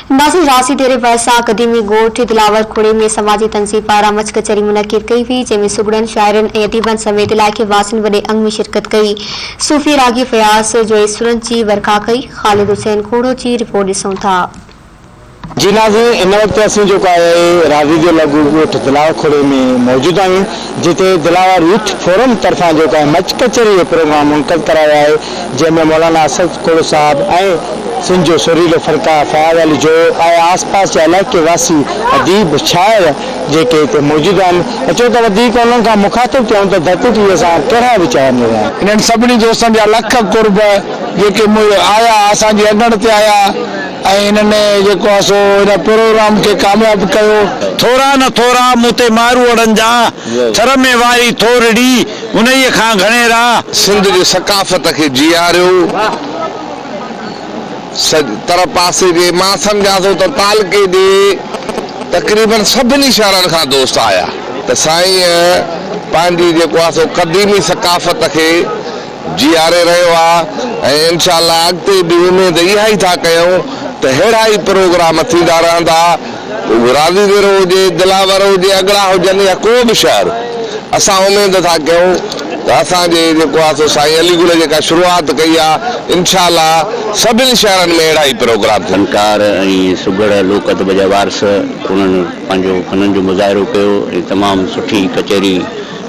नासिर रासी तेरे पैसा कदीमी गोठ दिलावर खुड़े में समाजी तंजीम पारा मच कचहरी मुनक़िद कई हुई, जंहिंमें सुगड़न शायरन ऐं अदीबन समेत इलाइक़े वासियुनि वॾे अंग में शिरकत कई। सूफ़ी रागी फयाज़ जो सुरन जी वरखा कई। ख़ालिद हुसैन खोड़ो जी रिपोर्ट ॾिसूं था। जी नाज़रीन, इन वक्त असीं जो राज़ी जो लघु गोठ दिलावर खुड़े में मौजूद आहियूं, जिते दिलावर यूथ फोरम तरफां जो मच कचहरी जो प्रोग्राम मुनक़द करायो आहे, जंहिंमें मौलाना असद खोड़ो साहब ऐं सिंध जो सुरीलो फनकार फयाज़ अली जो ऐं आस पास जे इलाइक़े वासी अदीब शाइर जेके हिते मौजूद आहिनि, अचो त वधीक उन्हनि खां मुखातिब थियूं त धरती टीवीअ सां कहिड़ा वीचार मिलिया आहिनि। इन्हनि सभिनी दोस्तनि जा लख कुर्ब जेके आया असांजे अङण ते आया ऐं इन्हनि जेको आहे सो इन प्रोग्राम खे कामयाबु कयो। थोरा न थोरा मूं ते मारू अड़नि जा थर में वारी थोरड़ी उन्हीअ खां घणेरा सिंध जी सकाफ़त खे जीआरियो। तरफ़ पासे जे मां सम्झां थो त तालके जे तक़रीबन सभिनी शहरनि खां दोस्त आया त साईं पंहिंजी जेको आहे सो क़दीमी सकाफ़त खे जीआरे रहियो आहे ऐं इंशाअल्लाह अॻिते बि उमेद इहा ई था कयूं त अहिड़ा ई प्रोग्राम थींदा रहंदा। राज़ीगुरो हुजे, दिलावर हुजे, अगड़ा हुजनि या को बि शहर, असां उमेद था कयूं त असांजे जेको आहे सो साईं अलीगुल जेका शुरूआत कई आहे, इंशाअल्लाह सभिनी शहरनि में अहिड़ा ई प्रोग्राम फनकार ऐं सुगड़ लोक अदब जा वारस उन्हनि पंहिंजो फननि जो मुज़ाहिरो कयो ऐं तमामु सुठी कचहरी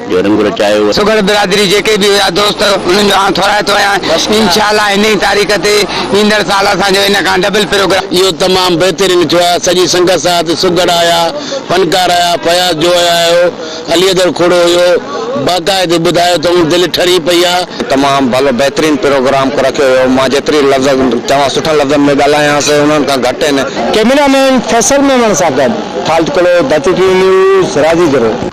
जो रंग रचायो। सुगड़ बिरादरी जेके भी हुआ दोस्त उन्हनि जो थोराइतो आहियां। इंशाअल्लाह इन ई तारीख़ ते ईंदड़ साल असांजो इन खां डबल प्रोग्राम इहो तमामु बहितरीनु थियो आहे। सॼी संगत सां सुगड़ आया, फनकार आया, फयाज़ जो आयो, अलीदर खोड़ो हुयो, बाक़ाइदे ॿुधायो त दिलि ठरी पई आहे। तमामु भलो बहितरीनु प्रोग्राम रखियो हुयो। मां जेतिरी लफ़्ज़ चवां सुठा लफ़्ज़नि में ॻाल्हायांसि उन्हनि खां घटि आहिनि। कैमरामैन फैसल मेमन सां गॾु ख़ालिद खोड़ो, धरती टीवी न्यूज़, राज़ीगुरो।